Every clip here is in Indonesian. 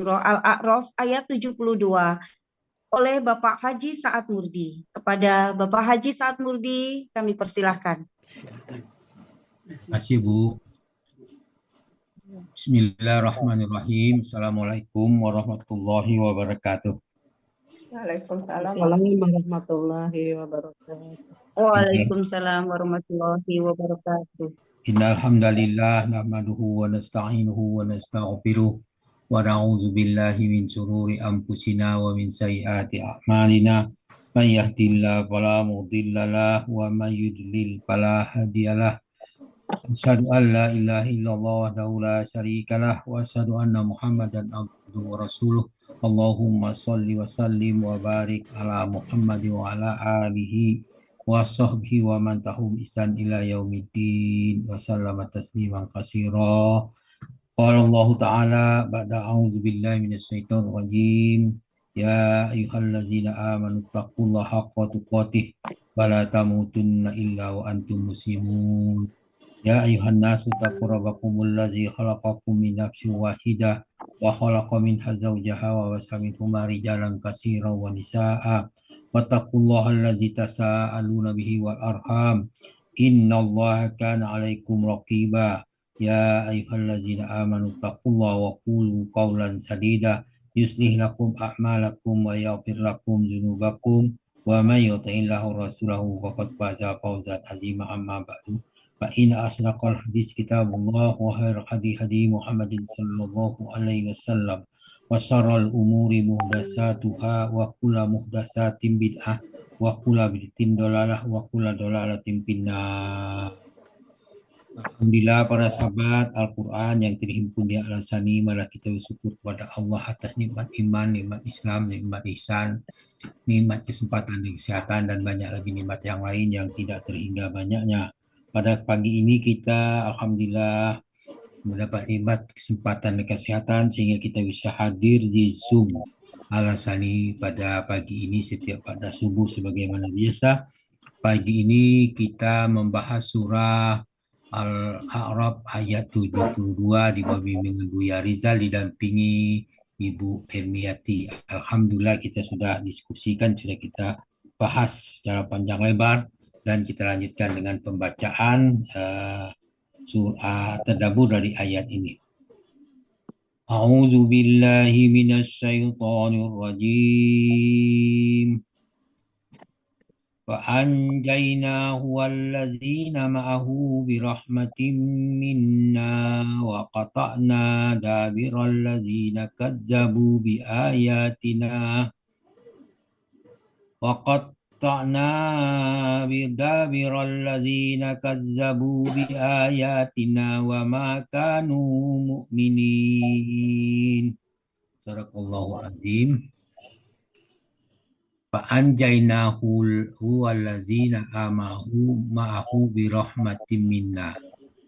Surah Al-A'raf ayat 72 oleh Bapak Haji Saad Murdi. Kepada Bapak Haji Saad Murdi kami persilahkan. Terima kasih Bu. Bismillahirrahmanirrahim. Assalamualaikum warahmatullahi wabarakatuh. Waalaikumsalam. Warahmatullahi wabarakatuh. Waalaikumsalam warahmatullahi wabarakatuh. Innal hamdalillah nahmaduhu wa nasta'inuhu wa nastaghfiruh wa na'udzu billahi min shururi anfusina wa min sayyiati a'malina. May yahdihillahu fala mudilla lahu wa may yudlil fala hadiyalah. Asyhadu an la ilaha illallah wahdahu la syarikalah wa asyhadu anna Muhammadan abduhu wa rasuluh. Allahumma shalli wa sallim wa barik ala Muhammad wa ala alihi wa sahbihi wa man tahum isan ila yaumiddin wa sallama tasliman katsira. Qala Allah Ta'ala ba'da a'udzu billahi minasyaitonir rajim. Ya ayyuhallazina amanu taqullaha haqqa tuqatih wa la tamutunna illa wa antum muslimun. Ya ayuhan nasu taqu rabbakumul ladzi khalaqakum min nafsin wahidah wa khalaqa minha zawjaha wa basa minhuma rijalan katsiran wa nisaa'a wattaqullaha allazi tasaaluna bihi wal arham innallaha kana 'alaikum raqiba. Ya ayyuhallazina amanu taqullaha wa qulu qawlan sadida yuslih lakum a'malakum wa yaghfir lakum dzunubakum wa may yuti'illaha wa rasulahu faqad faza fawzan 'azima. Amma ba'du. فإن أصدق الحديث كتاب الله وخير الهدي هدي محمد صلى الله عليه وسلم وشر الأمور محدثاتها وكل محدثات بدعة وكل بدعة ضلالة وكل ضلالة في النار. Alhamdulillah para sahabat Al-Quran yang terhimpun di Al-Sani, malah kita bersyukur kepada Allah atas nikmat iman, nikmat Islam, nikmat ihsan, nikmat kesempatan dan kesehatan, dan banyak lagi nikmat yang lain yang tidak terhingga banyaknya. Pada pagi ini kita alhamdulillah mendapat nikmat kesempatan dan kesehatan sehingga kita bisa hadir di Zoom Al-Sani pada pagi ini setiap pada subuh sebagaimana biasa. Pagi ini kita membahas surah Al-A'raf ayat 72 di bawah bimbingan Buya Rizal didampingi Ibu Hermiati. Alhamdulillah kita sudah diskusikan, sudah kita bahas secara panjang lebar. Dan kita lanjutkan dengan pembacaan surah tadabbur dari ayat ini. A'udzu billahi minasyaitonir rajim. Wa anjaynahu walladzina ma'ahu birahmatin minna wa qata'na dabiral ladzina kazzabu biayatina wa ta'na bidabiral ladzina kazzabu biayatina wa ma kanu mu'minin. Sadaqallahu azim. Fa anjaynahu walladzina ma'ahu birahmatin minna.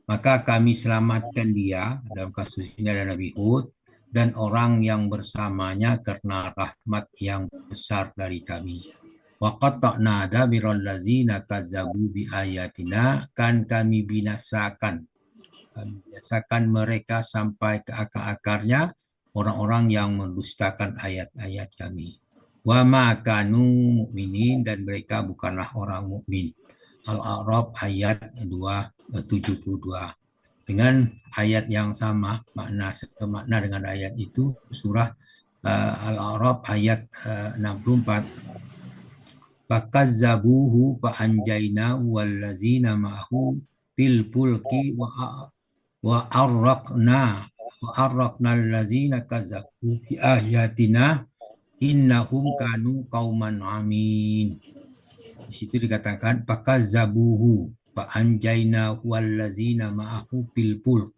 Maka kami selamatkan dia, dalam kasus ini ada Nabi Hud, dan orang yang bersamanya karena rahmat yang besar dari kami. Wa qata'na dabiral ladzina kazzabu bi ayatina, kan kami binasakan mereka sampai ke akar-akarnya orang-orang yang mendustakan ayat-ayat kami. Wa ma kanu mu'minin, dan mereka bukanlah orang mukmin. Al-A'raf ayat 272. Dengan ayat yang sama, makna dengan ayat itu surah Al-A'raf ayat 64. Fakazzabuhu fa'anjayna wallazina ma'ahu fil fulki wa arraqna allazina kazzabu bi ayatina innahum kanu qauman amin. Di situ dikatakan fakazzabuhu fa'anjayna wallazina ma'ahu fil fulk.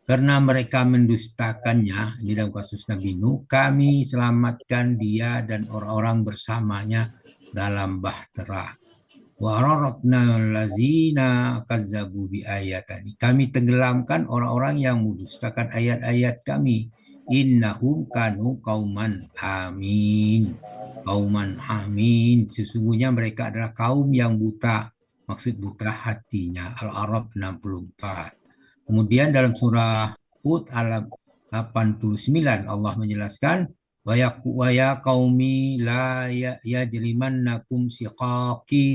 Karena mereka mendustakannya, ini dalam kasus Nabi Nuh, kami selamatkan dia dan orang-orang bersamanya dalam bahtera. Wa raratna allazina kazzabu bi ayatani. Kami tenggelamkan orang-orang yang mendustakan ayat-ayat kami. Innahum kanu qauman amin. Qauman amin. Sesungguhnya mereka adalah kaum yang buta. Maksud buta hatinya. Al-A'raf 64. Kemudian dalam surah Hud 89 Allah menjelaskan wa ya qaumi la yajrimannakum siqaqi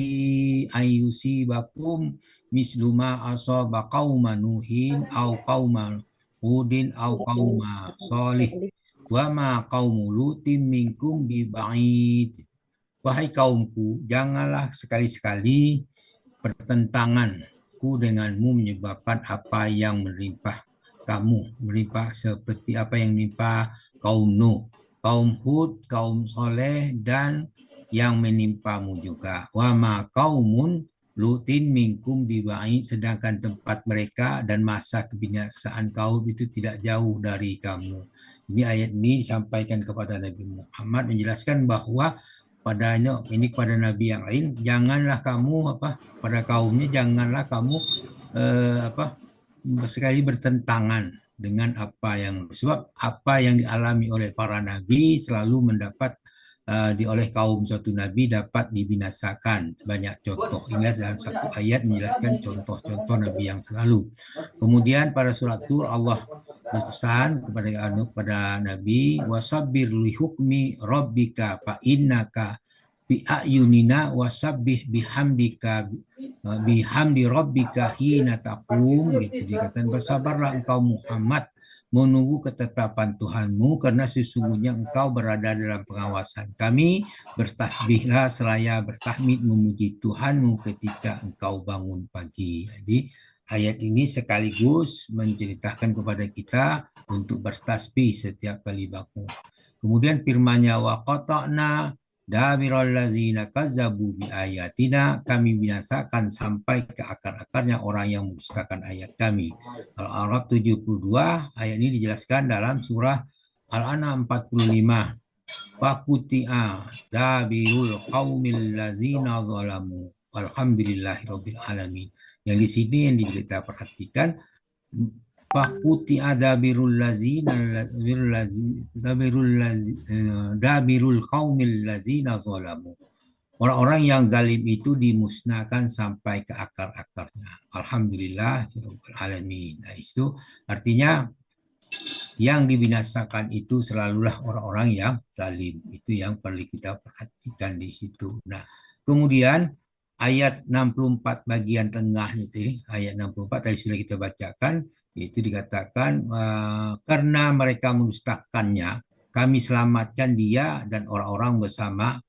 ayyusibakum mislu ma asaba qauma nuhin au qauma hudin au qauma salih wa ma qaumu lutim minkum bi ba'id. Wahai kaumku, janganlah sekali-sekali pertentanganku denganmu menyebabkan apa yang menimpa kamu, menimpa seperti apa yang menimpa kaum Nuh, kaum Hud, kaum Soleh, dan yang menimpamu juga. Wa ma qaumun lutin minkum biba'i, sedangkan tempat mereka dan masa kebinasaan kaum itu tidak jauh dari kamu. Ini ayat ini disampaikan kepada Nabi Muhammad menjelaskan bahwa padanya ini pada nabi yang lain, janganlah kamu pada kaumnya janganlah kamu sekali bertentangan dengan apa yang sebab apa yang dialami oleh para nabi selalu mendapat oleh kaum suatu nabi dapat dibinasakan. Banyak contoh. Ini dalam satu ayat menjelaskan contoh-contoh nabi yang selalu. Kemudian pada surat Tur Allah berpesan kepada Nabi, wasabbir li hukmi rabbika fa innaka bi ayunina wasabbih bihamdika bihamdi rabbika hina taqum, gitu dikatakan, bersabarlah engkau Muhammad menunggu ketetapan Tuhanmu karena sesungguhnya engkau berada dalam pengawasan kami, bertasbihlah seraya bertahmid memuji Tuhanmu ketika engkau bangun pagi. Jadi ayat ini sekaligus menceritakan kepada kita untuk bertasbih setiap kali bangun. Kemudian firman-Nya wa qata'na dabiral ladzina kazzabu bi ayatina, kami binasakan sampai ke akar-akarnya orang yang mendustakan ayat kami. Al-A'raf 72 ayat ini dijelaskan dalam surah Al-An'am 45. Waquti'a dabirul qaumil ladzina zalamu walhamdulillahirabbil alamin. Yang di sini yang kita perhatikan, Waquti'a dabirul qaumil ladzina zalamu. Orang-orang yang zalim itu dimusnahkan sampai ke akar-akarnya. Alhamdulillahirabbil alamin. Nah, itu artinya yang dibinasakan itu selalulah orang-orang yang zalim. Itu yang perlu kita perhatikan di situ. Nah, kemudian ayat 64 bagian tengahnya sendiri, ayat 64 tadi sudah kita bacakan, itu dikatakan karena mereka mendustakannya, kami selamatkan dia dan orang-orang bersama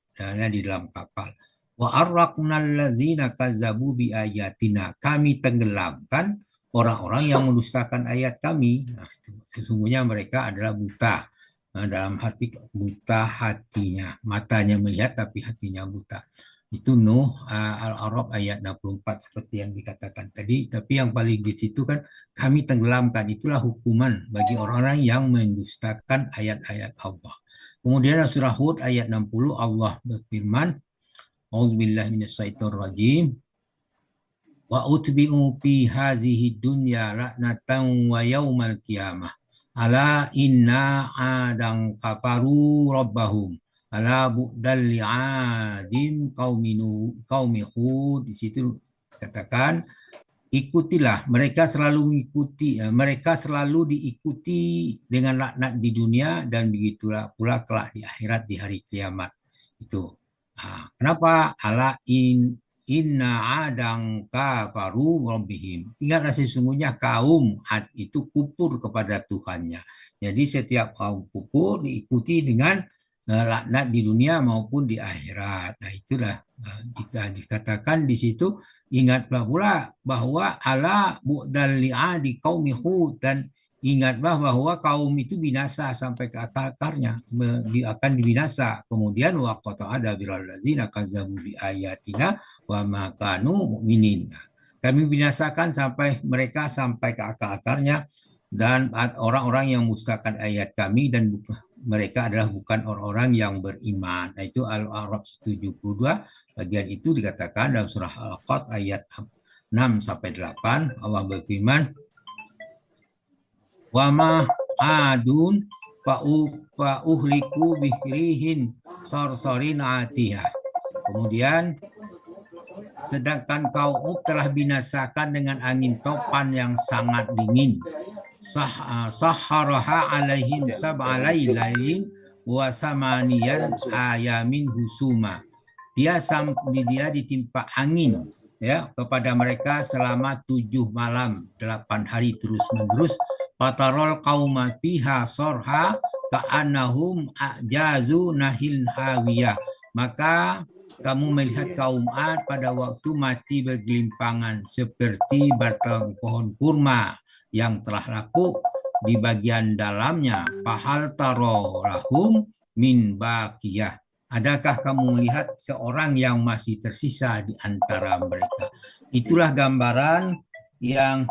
di dalam kapal. Wa arraqnal ladzina kazzabu bi ayatina, kami tenggelamkan orang-orang yang mendustakan ayat kami. Nah, itu, sesungguhnya mereka adalah buta. Dalam hati buta hatinya, matanya melihat tapi hatinya buta. Itu Nuh Al-A'raf ayat 64 seperti yang dikatakan tadi. Tapi yang paling di situ kan kami tenggelamkan, itulah hukuman bagi orang-orang yang mendustakan ayat-ayat Allah. Kemudian surah Hud ayat 60 Allah berfirman, Auzubillahi minasyaitonirrajim. Wa utbi'u fi hazihi dunya la'natan wa yaumal qiyamah ala inna adan kafaru rabbahum ala bu'dal li'adim qaumi Hud. Di situ katakan ikutilah, mereka selalu diikuti dengan laknat di dunia dan begitulah pula kelak di akhirat di hari kiamat. Itu kenapa? Ala inna adang kafaru rabbihim. Ingatlah sesungguhnya kaum Ad itu kufur kepada Tuhannya. Jadi setiap kaum kufur diikuti dengan laknat di dunia maupun di akhirat. Nah, itulah jika dikatakan di situ, ingatlah pula bahwa ala bu'dal li'adi qaumi Hud, dan ingatlah bahwa kaum itu binasa sampai ke akarnya, akan dibinasa. Kemudian waqata adabiral ladzina kazzabu bi ayatina wa ma kanu mu'minin. Kami binasakan sampai mereka sampai ke akar-akarnya dan orang-orang yang mendustakan ayat kami dan mereka adalah bukan orang-orang yang beriman. Nah, itu Al-A'raf 72 bagian itu dikatakan dalam surah Al-Qad ayat 6 sampai 8 Allah berfirman, wa ma adun fa uhliku bihrihin sarsarin atiyah. Kemudian sedangkan kaum telah binasakan dengan angin topan yang sangat dingin. sahharaha alaihim sab'a lailain wa samaniyan ayamin husuma. Dia ditimpa angin ya kepada mereka selama 7 malam 8 hari terus menerus. Fatarol qauma fiha sorha ka'annahum ajazu nahil hawiyah. Maka kamu melihat kaum Ad pada waktu mati bergelimpangan seperti batang pohon kurma yang telah lapuk di bagian dalamnya. Fahal taro lahum min baqiyah. Adakah kamu melihat seorang yang masih tersisa di antara mereka? Itulah gambaran yang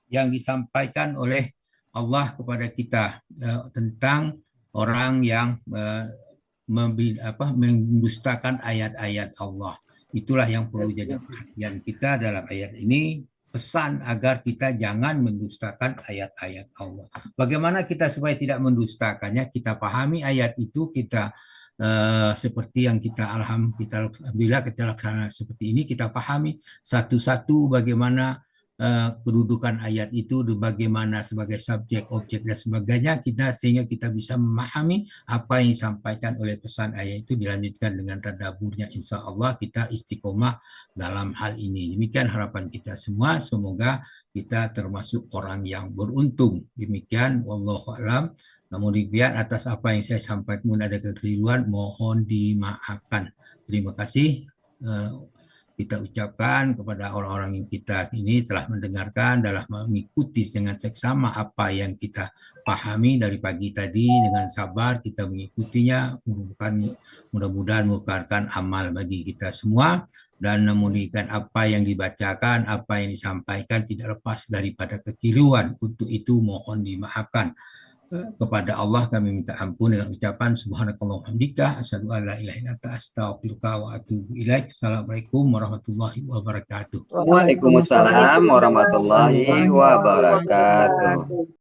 disampaikan oleh Allah kepada kita tentang orang yang mendustakan ayat-ayat Allah. Itulah yang perlu jadi perhatian kita dalam ayat ini. Pesan agar kita jangan mendustakan ayat-ayat Allah. Bagaimana kita supaya tidak mendustakannya? Kita pahami ayat itu, kita seperti yang alhamdulillah kita laksanakan seperti ini, kita pahami satu-satu bagaimana kedudukan ayat itu, bagaimana sebagai subjek, objek dan sebagainya, sehingga kita bisa memahami apa yang disampaikan oleh pesan ayat itu. Dilanjutkan dengan tadaburnya, insya Allah kita istiqomah dalam hal ini. Demikian harapan kita semua, semoga kita termasuk orang yang beruntung. Demikian, wallahu a'lam. Namun demikian, atas apa yang saya sampaikan ada kekeliruan, mohon dimaafkan. Terima kasih. Kita ucapkan kepada orang-orang yang kita ini telah mendengarkan, telah mengikuti dengan seksama apa yang kita pahami dari pagi tadi, dengan sabar kita mengikutinya, mudah-mudahan merupakan amal bagi kita semua, dan memuliakan apa yang dibacakan, apa yang disampaikan tidak lepas daripada kekeliruan. Untuk itu mohon dimaafkan. Kepada Allah kami minta ampun dengan ucapan subhanakallah hamdika asyhadu an la ilaha illa anta astaghfiruka wa atubu ilaik. Assalamualaikum warahmatullahi wabarakatuh. Waalaikumsalam warahmatullahi wabarakatuh.